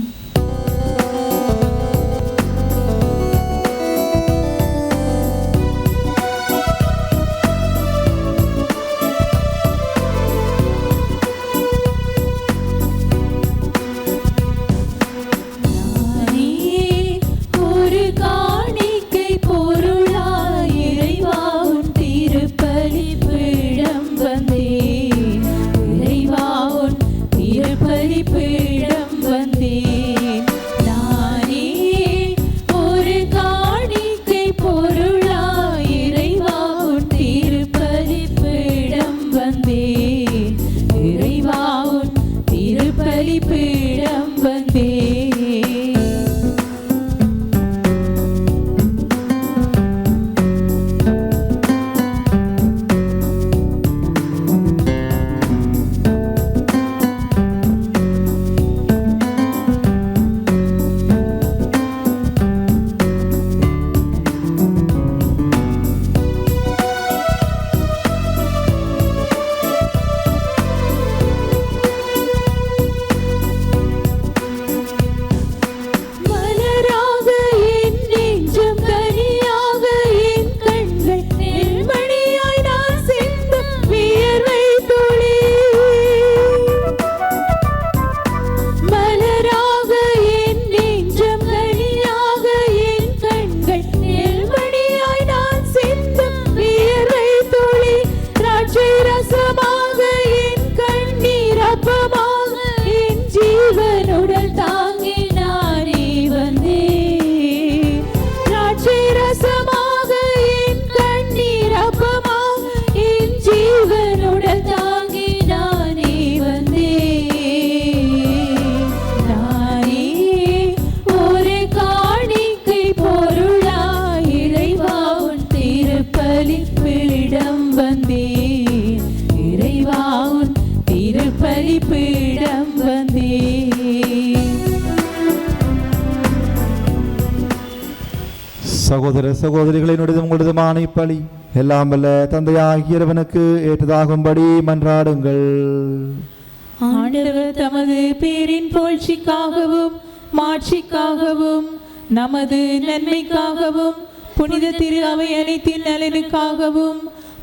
சகோதர சகோதரிகளினுடைய உங்களதுமான இப்பலி எல்லாம் வல்ல தந்தையாகிய இறைவனுக்கு ஏற்றதாகும்படி மன்றாடுங்கள். ஆண்டவர் தமது பேரின் புகழ்ச்சிக்காகவும் மாட்சிக்காகவும் நமது நன்மைக்காகவும் புனித திரு அவை அனைத்தின் நலனுக்காகவும்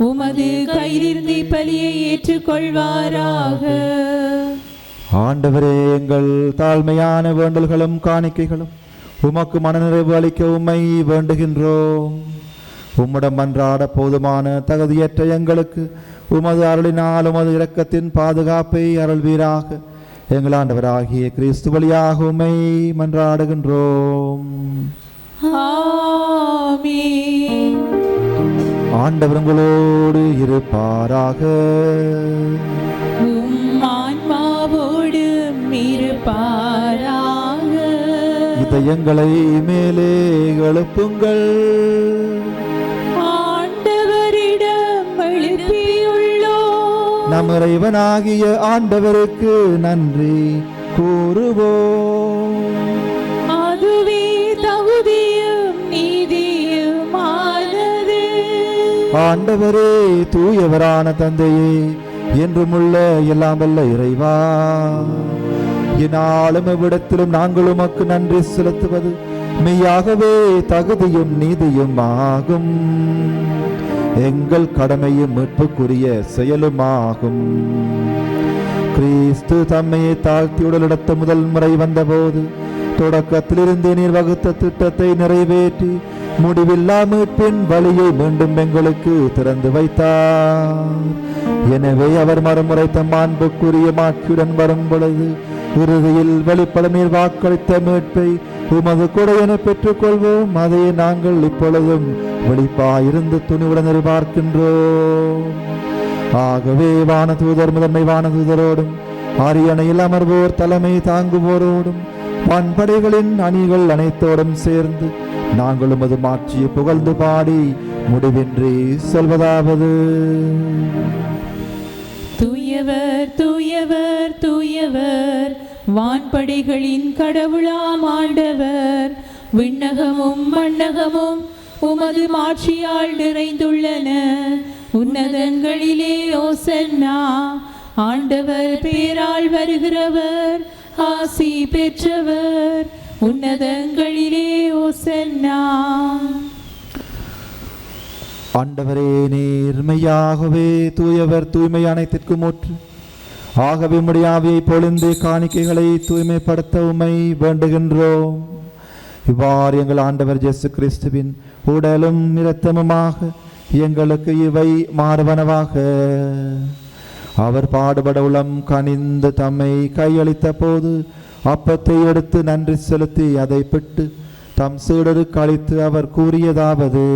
உமது கையிலிருந்து பலியை ஏற்றுக்கொள்வாராக. ஆண்டவரே, எங்கள் தாழ்மையான வேண்டல்களும் காணிக்கைகளும் உமக்கு மனநிறைவு அளிக்க உம்மை வேண்டுகின்றோம். உம்மிடம் மன்றாட போதுமான தகுதியற்ற எங்களுக்கு உமது அருளினால் உமது இரக்கத்தின் பாதுகாப்பை அருள்வீராக. எங்கள் ஆண்டவராகிய கிறிஸ்து வழியாக உம்மை மன்றாடுகின்றோம். ஆமென். ஆண்டவர் உங்களோடு இருப்பாராக. உம் ஆன்மாவோடும் இருப்பாராக. இதயங்களை மேலே எழுப்புங்கள். ஆண்டவரிடம் எழுப்பியுள்ளோம். நம் இறைவனாகிய ஆண்டவருக்கு நன்றி கூறுவோம். அதுவே தகுதியும் நீதியுமானது. ஆண்டவரே, தூயவரான தந்தையே, என்றுமுள்ள எல்லாம் வல்ல இறைவா, என்னாலும் எவ்விடத்திலும் நாங்கள் உமக்கு நன்றி செலுத்துவது மெய்யாகவே தகுதியும் நீதியும் ஆகும். எங்கள் கடமையும் மீட்புக்குரிய செயலுமாகும். கிறிஸ்து தம்மையை தாழ்த்தி உடலிடத்த முதல் முறை வந்தபோது தொடக்கத்திலிருந்தே நீர் வகுத்த திட்டத்தை நிறைவேற்றி முடிவில்லா மீட்பின் வழியை மீண்டும் எங்களுக்கு திறந்து வைத்தார். எனவே அவர் மறுமுறை தம் அன்புக்குரிய மாட்சியுடன் வரும் பொழுது இறுதியில் வெளிப்பட நீர் வாக்களித்த மீட்பை உமது கொடையென பெற்றுக்கொள்வோம். அதை நாங்கள் இப்பொழுதும் வெளிப்பாயிருந்து துணிவுடன் எதிர்பார்க்கின்றோம். ஆகவே வானதூதர் முதன்மை வானதூதரோடும் அரியணையில் அமர்வோர் தலைமை தாங்குவோரோடும் பண்படைகளின் அணிகள் அனைத்தோடும் சேர்ந்து நாங்களும் அது மாட்சியை புகழ்ந்து பாடி முடிவின்றி சொல்வதாவது: தூயவர் தூயவர் தூயவர், வான்படைகளின் கடவுளாம் ஆண்டவர். விண்ணகமும் மண்ணகமும் உமது மாட்சியால் நிறைந்துள்ளன. உன்னதங்களிலே ஓசன்னா. ஆண்டவர் பேரால் வருகிறவர் ஆசி பெற்றவர். உன்னதங்களிலே ஓசன்னா. ஆண்டவரே, நேர்மையாகவே தூயவர், தூய்மை அனைத்திற்கும் ஊற்று. ஆகவே உம்முடைய ஆவியை பொழிந்து காணிக்கைகளை தூய்மைப்படுத்த உம்மை வேண்டுகின்றோம். இவ்வாறு எங்கள் ஆண்டவர் இயேசு கிறிஸ்துவின் உடலும் இரத்தமுமாக எங்களுக்கு இவை மாறுவனவாக. அவர் பாடுபட உளம் கனிந்து தம்மை கையளித்த போது அப்பத்தை எடுத்து நன்றி செலுத்தி அதை பிட்டு தம் சீடருக்கு அளித்து அவர் கூறியதாவது: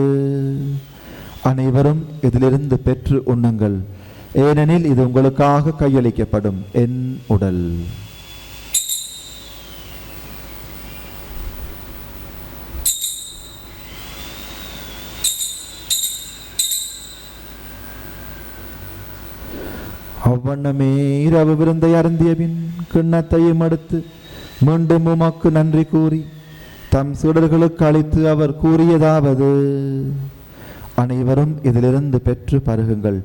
அனைவரும் இதிலிருந்து பெற்று உண்ணுங்கள், ஏனெனில் இது உங்களுக்காக கையளிக்கப்படும் என் உடல். அவ்வண்ணமே இரவு விருந்தை அருந்திய பின் கிண்ணத்தையும் எடுத்து மீண்டும் உமக்கு நன்றி கூறி தம் சீடர்களுக்கு அளித்து அவர் கூறியதாவது: அனைவரும் இதிலிருந்து பெற்று பருகுங்கள்,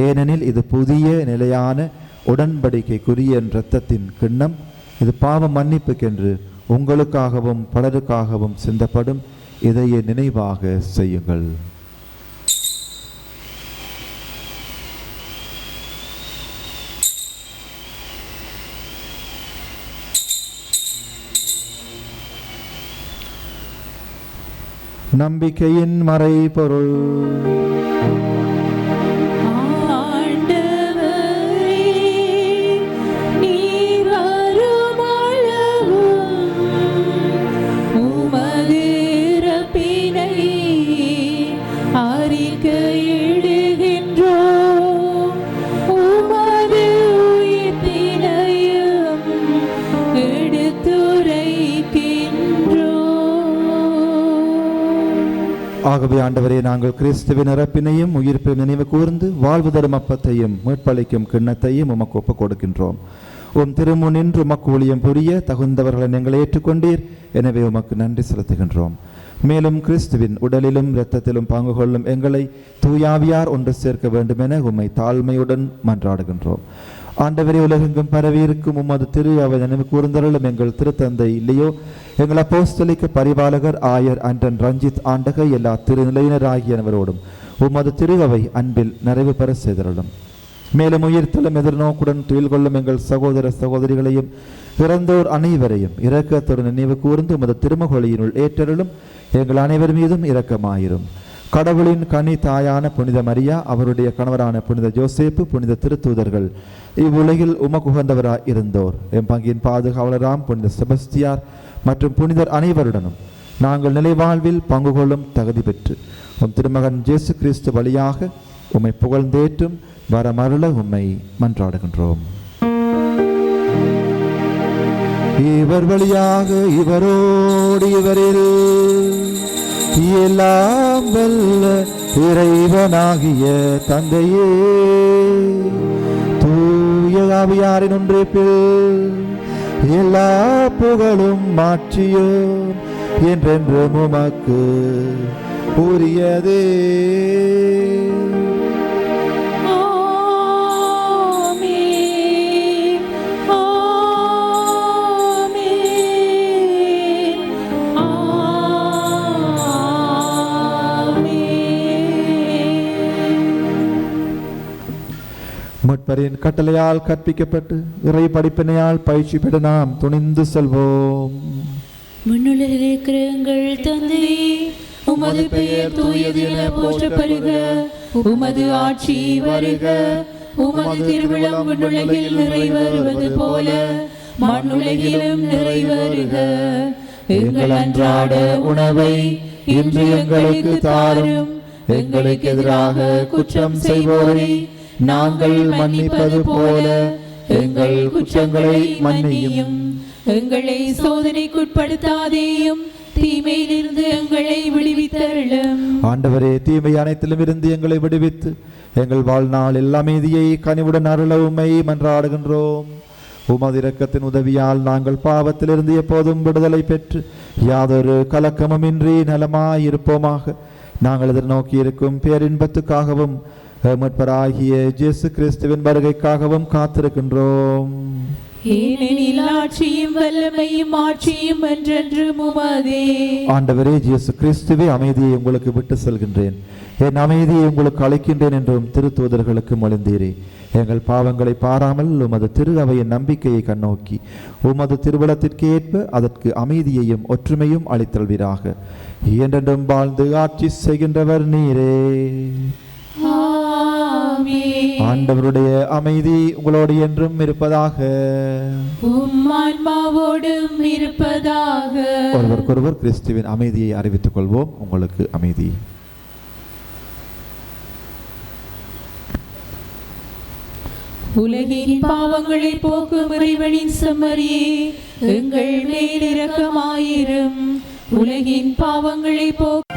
ஏனெனில் இது புதிய நிலையான உடன்படிக்கைக்குரிய என் இரத்தத்தின் கிண்ணம். இது பாவ மன்னிப்புக்கென்று உங்களுக்காகவும் பலருக்காகவும் சிந்தப்படும். இதையே நினைவாக செய்யுங்கள். நம்பிக்கையின் மறைபொருள். ஆகவே ஆண்டவரே, நாங்கள் கிறிஸ்துவின் இறப்பினையும் உயிர்ப்பையும் நினைவு கூர்ந்து வாழ்வு தரும் அப்பத்தையும் மீட்பளிக்கும் கிண்ணத்தையும் உமக்கு ஒப்புக் கொடுக்கின்றோம். உம் திருமுனின்று உமக்கு ஊழியம் புரிய தகுந்தவர்களை நீங்கள் ஏற்றுக்கொண்டீர். எனவே உமக்கு நன்றி செலுத்துகின்றோம். மேலும் கிறிஸ்துவின் உடலிலும் இரத்தத்திலும் பங்கு கொள்ளும் எங்களை தூயாவியார் ஒன்று சேர்க்க வேண்டும் என உம்மை தாழ்மையுடன் மன்றாடுகின்றோம். ஆண்டவரே, உலகெங்கும் பரவியிருக்கும் உமது திரு அவை நினைவு கூர்ந்தருளும் எங்கள் திருத்தந்தை இல்லையோ, எங்கள் அப்போஸ்தலிக்க பரிபாலகர் ஆயர் அன்றன் ரஞ்சித் ஆண்டகை எல்லா திருநிலையினராகியவரோடும் உமது திரு அவை அன்பில் நிறைவு பெற செய்தருளும். மேலும் உயிர்த்தலும் எதிர்நோக்குடன் துயில் கொள்ளும் எங்கள் சகோதர சகோதரிகளையும் இறந்தோர் அனைவரையும் இரக்கத்துடன் நினைவு கூர்ந்து உமது திருமொழியினுள் ஏற்றருளும். எங்கள் அனைவர் மீதும் இரக்கமாயிரும். கடவுளின் கனி தாயான புனித மரியா, அவருடைய கணவரான புனித ஜோசேப்பு, புனித திருத்தூதர்கள், இவ்வுலகில் உமக்குகந்தவராய் இருந்தோர், எம் பங்கின் பாதுகாவலராம் புனித செபஸ்தியார் மற்றும் புனிதர் அனைவருடனும் நாங்கள் நிலைவாழ்வில் பங்கு கொள்ளும் தகுதி பெற்று உம் திருமகன் இயேசு கிறிஸ்து வழியாக உம்மை புகழ்ந்தேற்றும் வரமருள உம்மை மன்றாடுகின்றோம். இவர் வழியாக இவரோடு இவரில் எல்லாம் வல்ல இறைவனாகிய தந்தையே, தூய ஆவியாரின் ஒன்றிப்பில் எல்லா புகழும் மாற்றியும் என்றென்றும் உமக்கு உரியதே. முற்பரின் கட்டளையால் கற்பிக்கப்பட்டு இறை படிப்பினையால் பயிற்சி பெற நாம் துணிந்து செல்வோம். முன்னுலகில் இருக்கிற எங்கள் தந்தையே, உமது பெயர் தூயது என போற்றப்படுக. உமது ஆட்சி வருக. உமது திருவிழம் விண்ணுலகில் நிறைவேறுவது போல மண்ணுலகிலும் நிறைவேறுக. எங்கள் அன்றாட உணவை இன்று எங்களுக்கு தாரும். எங்களுக்கு எதிராக குற்றம் செய்வோரை நாங்கள் மன்னிப்பது போல எங்கள் குற்றங்களை மன்னியும். எங்களை சோதனைக்குட்படுத்தாதேயும், தீமையிலிருந்து எங்களை விடுவித்தருளும். ஆண்டவரே, தீமை அனைத்திலும் இருந்து எங்களை விடுவித்து எங்கள் வாழ்நாள் எல்லா அமைதியை கனிவுடன் அருள உம்மை மன்றாடுகின்றோம். உமது இரக்கத்தின் உதவியால் நாங்கள் பாவத்திலிருந்து எப்போதும் விடுதலை பெற்று யாதொரு கலக்கமுமின்றி நலமாயிருப்போமாக. நாங்கள் எதிர்நோக்கி இருக்கும் பேரின்பத்துக்காகவும் மீட்பராகிய இயேசு கிறிஸ்துவின் வருகைக்காகவும் காத்திருக்கின்றோம். ஏனெனில் ஆட்சியும் வல்லமையும் ஆட்சியும் என்றென்றும் உமதே. ஆண்டவரே இயேசு கிறிஸ்துவே, அமைதியை உங்களுக்கு விட்டு செல்கின்றேன், என் அமைதியை உங்களுக்கு அளிக்கின்றேன் என்றும் திருத்தூதர்களுக்கு மொழிந்தீரே. எங்கள் பாவங்களை பாராமல் உமது திரு அவையின் நம்பிக்கையை கண்ணோக்கி உமது திருவிழத்திற்கு ஏற்ப அதற்கு அமைதியையும் ஒற்றுமையும் அளித்தல்வீராக. என்றென்றும் வாழ்ந்து ஆட்சி செய்கின்றவர் நீரே. ஆமென். ஆண்டவருடைய அமைதி உங்களோடு என்றும் இருப்பதாக. உம் ஆன்மாவோடும் இருப்பதாக. ஒருவருக்கொருவர் கிறிஸ்துவின் அமைதியை அறிவித்துக் கொள்வோம். உங்களுக்கு அமைதி. உலகின் பாவங்களை போக்கும் இறைவனின் செம்மறியே, எங்கள் மேல் இரக்கமாயிரும். உலகின் பாவங்களை போக்கும்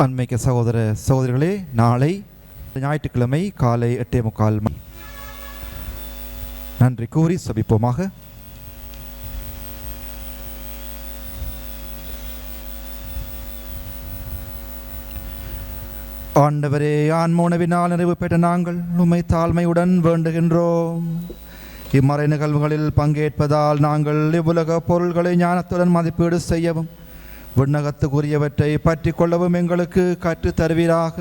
அன்மைக்க சகோதர சகோதரிகளே, நாளை ஞாயிற்றுக்கிழமை காலை 8:45 மணி. நன்றி கூறி சபிப்போமாக. ஆண்டவரே, ஆன்மோனவினால் நிறைவு பெற்ற நாங்கள் உம்மை தாழ்மையுடன் வேண்டுகின்றோம். இம்மறை நிகழ்வுகளில் பங்கேற்பதால் நாங்கள் இவ்வுலக பொருள்களை ஞானத்துடன் மதிப்பீடு செய்யவும் விண்ணகத்துக்குரியவற்றை பற்றி கொள்ளவும் எங்களுக்கு கற்றுத் தருவீராக.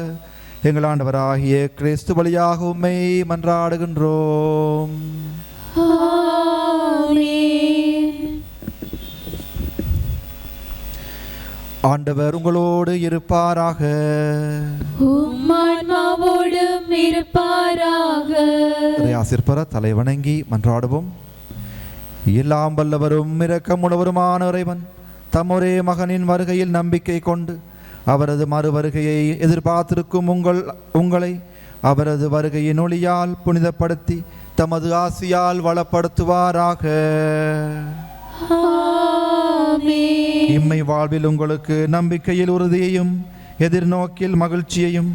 எங்கள் ஆண்டவராகிய கிறிஸ்து வழியாக உம்மை மன்றாடுகின்றோம். ஆண்டவர் உங்களோடு இருப்பாராக. உம்மான்மாவோடும் இருப்பாராக. ஆசிர்பர தலை வணங்கி மன்றாடுவோம். எல்லாம் வல்லவரும் இரக்கமுள்ளவருமான இறைவன் தம் ஒரே மகனின் வருகையில் நம்பிக்கை கொண்டு அவரது மறு வருகையை எதிர்பார்த்திருக்கும் உங்களை அவரது வருகையின் ஒளியால் புனிதப்படுத்தி தமது ஆசியால் வளப்படுத்துவாராக. இம்மை வாழ்வில் உங்களுக்கு நம்பிக்கையில் உறுதியையும் எதிர்நோக்கில் மகிழ்ச்சியையும்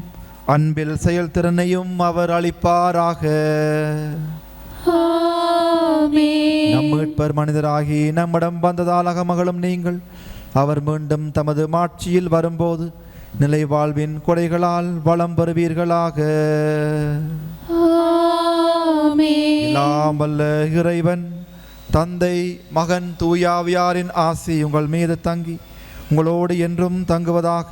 அன்பில் செயல்திறனையும் அவர் அளிப்பாராக. நம் மீட்பர் மனிதராகி நம்மிடம் வந்ததால் அகமகளும் நீங்கள் அவர் மீண்டும் தமது மாட்சியில் வரும்போது நிலை வாழ்வின் கொடைகளால் வளம் பெறுவீர்களாக. எல்லாம் வல்ல இறைவன் தந்தை, மகன், தூயாவியாரின் ஆசி உங்கள் மீது தங்கி உங்களோடு என்றும் தங்குவதாக.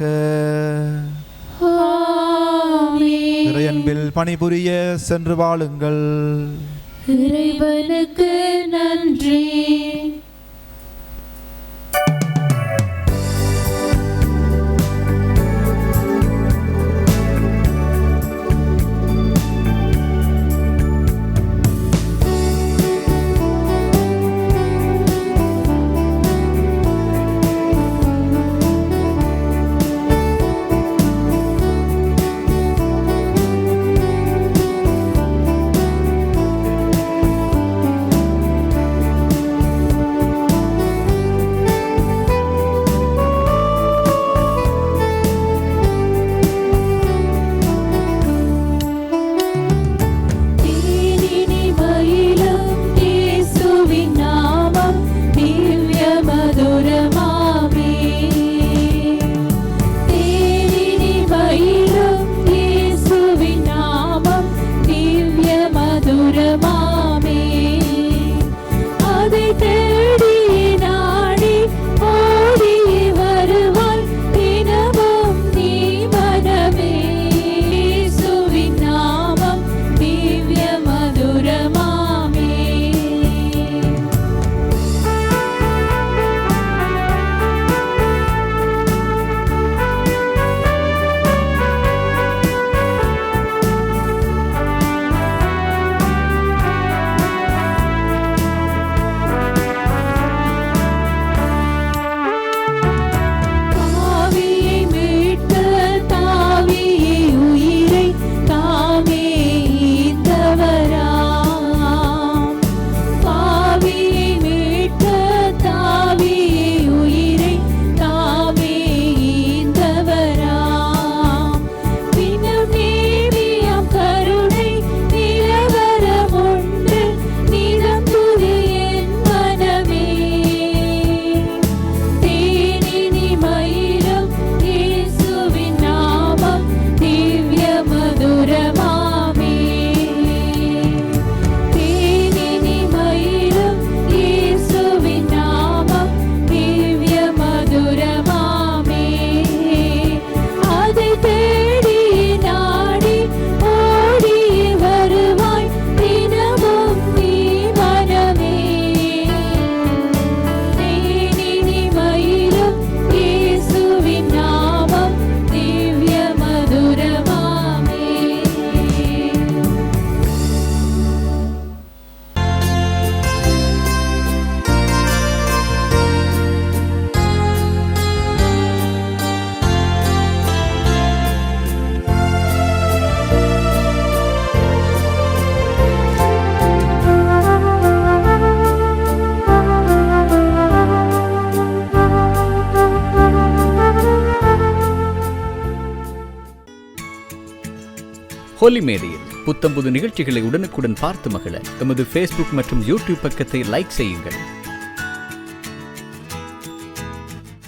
இறையன்பில் பணிபுரிய சென்று வாழுங்கள். இறைவனுக்கு நன்றி. ஹோலி மேடையில் புத்தம்புது நிகழ்ச்சிகளை உடனுக்குடன் பார்த்து மகிழ எமது ஃபேஸ்புக் மற்றும் யூடியூப் பக்கத்தை லைக் செய்யுங்கள்.